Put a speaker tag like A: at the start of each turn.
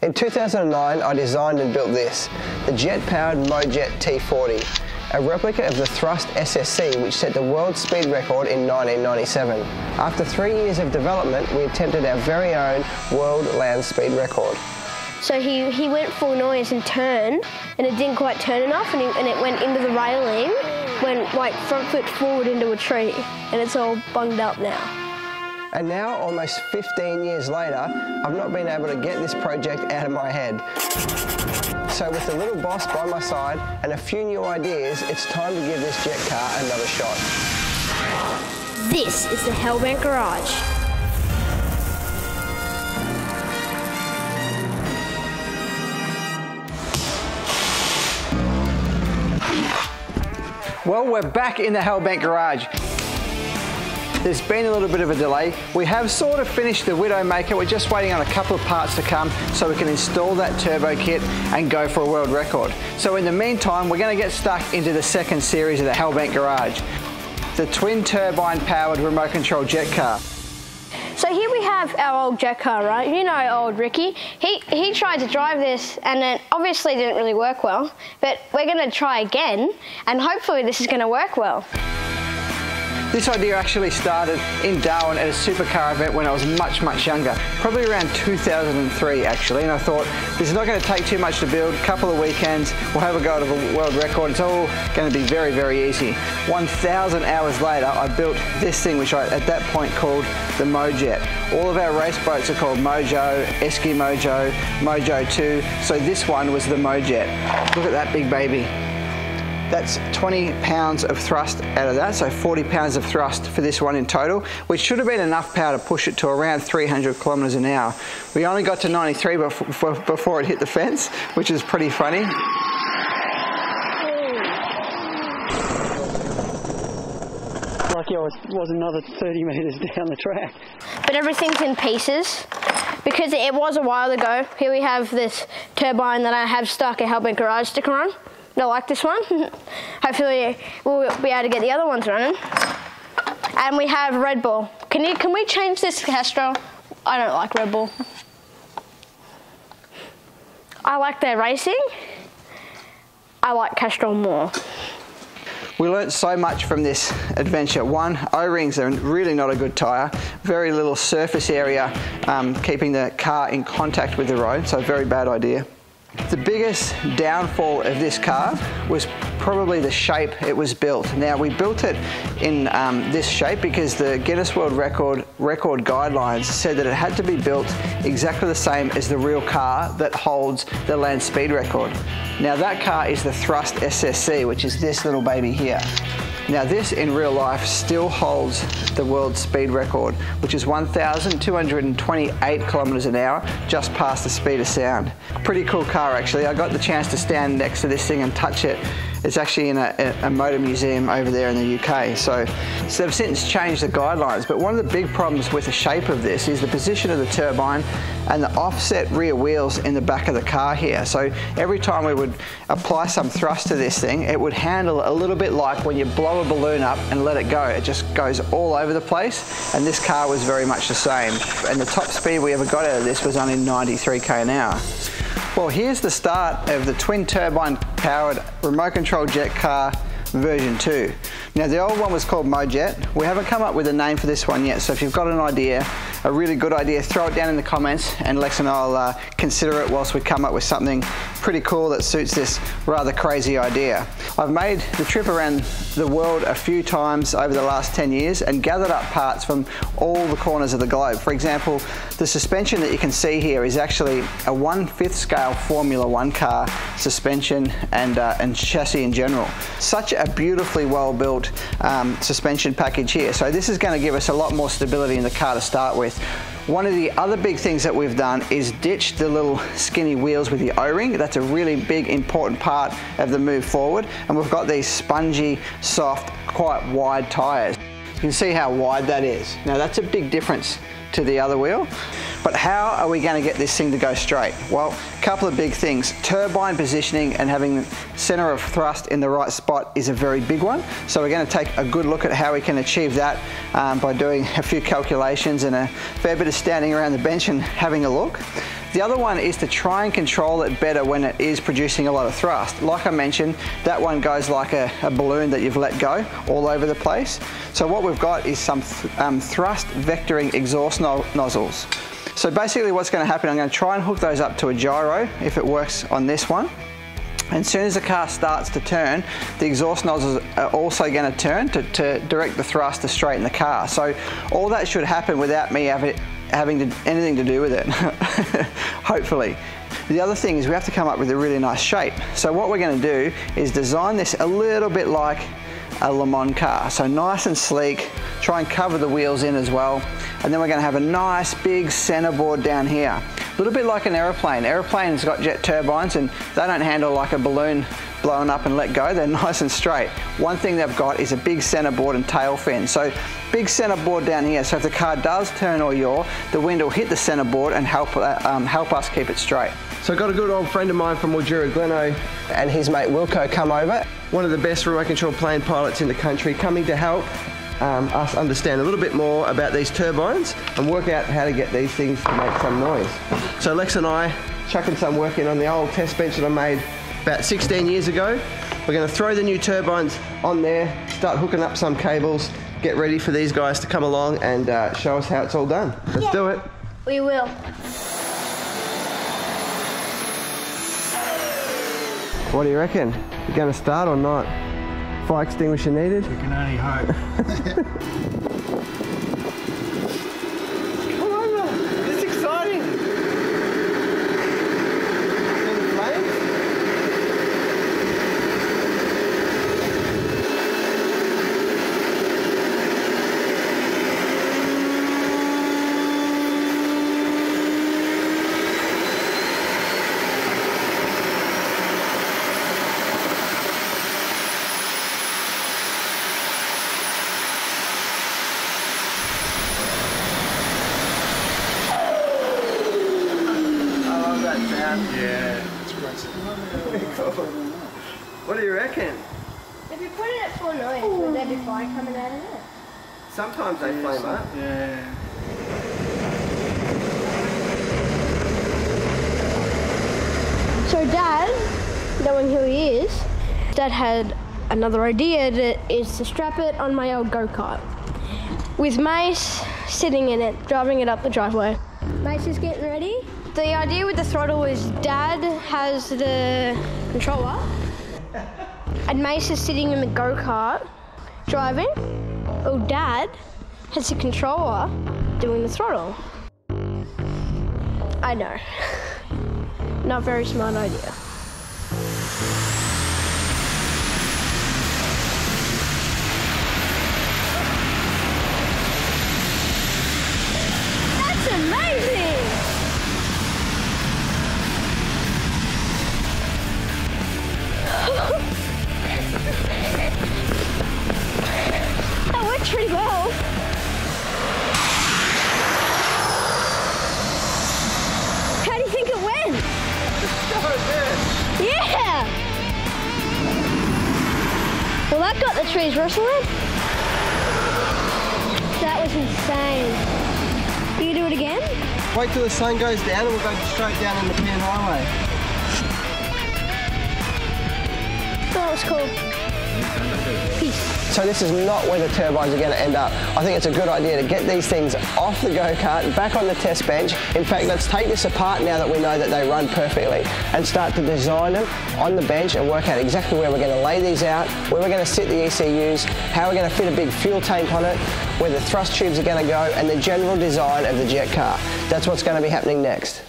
A: In 2009, I designed and built this, the jet-powered Mojet T40, a replica of the Thrust SSC which set the world speed record in 1997. After 3 years of development, we attempted our very own world land speed record.
B: So he went full noise and turned, and it didn't quite turn enough, and it went into the railing, went like front foot forward into a tree, and it's all bunged up now.
A: And now, almost 15 years later, I've not been able to get this project out of my head. So with the little boss by my side and a few new ideas, it's time to give this jet car another shot.
B: This is the Hellbent Garage.
C: Well, we're back in the Hellbent Garage. There's been a little bit of a delay. We have sort of finished the Widowmaker. We're just waiting on a couple of parts to come so we can install that turbo kit and go for a world record. So in the meantime, we're going to get stuck into the second series of the Hellbent Garage, the twin turbine powered remote control jet car.
B: So here we have our old jet car, right? You know old Ricky. He tried to drive this and it obviously didn't really work well, but we're going to try again and hopefully this is going to work well.
C: This idea actually started in Darwin at a supercar event when I was much, much younger, probably around 2003 actually, and I thought this is not going to take too much to build, a couple of weekends, we'll have a go at a world record, it's all going to be very, very easy. 1,000 hours later I built this thing which I at that point called the Mojet. All of our race boats are called Mojo, Esky Mojo, Mojo 2, so this one was the Mojet. Look at that big baby. That's 20 pounds of thrust out of that, so 40 pounds of thrust for this one in total, which should have been enough power to push it to around 300 kilometres an hour. We only got to 93 before it hit the fence, which is pretty funny.
D: Lucky I was another 30 metres down the track.
B: But everything's in pieces because it was a while ago. Here we have this turbine that I have stuck a Hellbent Garage sticker on. I like this one. Hopefully we'll be able to get the other ones running. And we have Red Bull. Can we change this to Castrol? I don't like Red Bull. I like their racing. I like Castrol more.
C: We learnt so much from this adventure. One, O-rings are really not a good tyre. Very little surface area keeping the car in contact with the road, so very bad idea. The biggest downfall of this car was probably the shape it was built. Now we built it in this shape because the Guinness World Record guidelines said that it had to be built exactly the same as the real car that holds the land speed record. Now that car is the Thrust SSC, which is this little baby here. Now this in real life still holds the world speed record, which is 1,228 kilometres an hour, just past the speed of sound. Pretty cool car actually. I got the chance to stand next to this thing and touch it. It's actually in a motor museum over there in the UK. So they've since changed the guidelines, but one of the big problems with the shape of this is the position of the turbine and the offset rear wheels in the back of the car here. So every time we would apply some thrust to this thing, it would handle a little bit like when you blow a balloon up and let it go. It just goes all over the place, and this car was very much the same. And the top speed we ever got out of this was only 93k an hour. Well, here's the start of the twin turbine powered remote control jet car version 2. Now the old one was called Mojet. We haven't come up with a name for this one yet, so if you've got an idea, a really good idea, throw it down in the comments and Lex and I'll consider it whilst we come up with something pretty cool that suits this rather crazy idea. I've made the trip around the world a few times over the last 10 years and gathered up parts from all the corners of the globe. For example, the suspension that you can see here is actually a 1/5 scale Formula 1 car suspension and chassis in general. Such a beautifully well built suspension package here. So this is going to give us a lot more stability in the car to start with. One of the other big things that we've done is ditch the little skinny wheels with the O-ring. That's a really big important part of the move forward, and we've got these spongy, soft, quite wide tyres. You can see how wide that is. Now that's a big difference to the other wheel. But how are we going to get this thing to go straight? Well, a couple of big things. Turbine positioning and having center of thrust in the right spot is a very big one. So we're going to take a good look at how we can achieve that by doing a few calculations and a fair bit of standing around the bench and having a look. The other one is to try and control it better when it is producing a lot of thrust. Like I mentioned, that one goes like a balloon that you've let go all over the place. So what we've got is some thrust vectoring exhaust nozzles. So basically what's going to happen, I'm going to try and hook those up to a gyro if it works on this one. And as soon as the car starts to turn, the exhaust nozzles are also going to turn to direct the thrust to straighten the car. So all that should happen without me having anything to do with it, hopefully. The other thing is we have to come up with a really nice shape. So what we're going to do is design this a little bit like a Le Mans car. So nice and sleek, try and cover the wheels in as well. And then we're going to have a nice big centerboard down here. A little bit like an aeroplane. Aeroplane's got jet turbines and they don't handle like a balloon blowing up and let go. They're nice and straight. One thing they've got is a big centerboard and tail fin. So big centerboard down here. So if the car does turn or yaw, the wind will hit the centerboard and help us keep it straight.
A: So I've got a good old friend of mine from Mildura, Gleno, and his mate Wilco come over. One of the best remote control plane pilots in the country, coming to help us understand a little bit more about these turbines and work out how to get these things to make some noise. So Lex and I chucking some work in on the old test bench that I made about 16 years ago. We're going to throw the new turbines on there, start hooking up some cables, get ready for these guys to come along and show us how it's all done. Let's do it.
B: We will.
A: What do you reckon? You going to start or not? Fire extinguisher needed?
E: We can only hope.
A: Come over! This is exciting! Any flames?
E: Yeah, it's great.
A: What do you reckon?
B: If you put it at full noise, would there be fire coming out of it?
A: Sometimes they flame up.
E: Yeah.
B: So Dad, knowing who he is, Dad had another idea that is to strap it on my old go-kart. With Mace sitting in it, driving it up the driveway. Mace is getting ready. The idea with the throttle is Dad has the controller and Mace is sitting in the go-kart driving. Oh, Dad has the controller doing the throttle. I know. Not very smart idea. That's amazing! That worked pretty well. How do you think it went? Yeah! Well, that got the trees rustling. That was insane. You can do it again?
A: Wait till the sun goes down and we'll go straight down in the Pan Highway.
B: That was cool. Peace.
A: So this is not where the turbines are going to end up. I think it's a good idea to get these things off the go-kart, back on the test bench. In fact, let's take this apart now that we know that they run perfectly and start to design them on the bench and work out exactly where we're going to lay these out, where we're going to sit the ECUs, how we're going to fit a big fuel tank on it, where the thrust tubes are going to go, and the general design of the jet car. That's what's going to be happening next.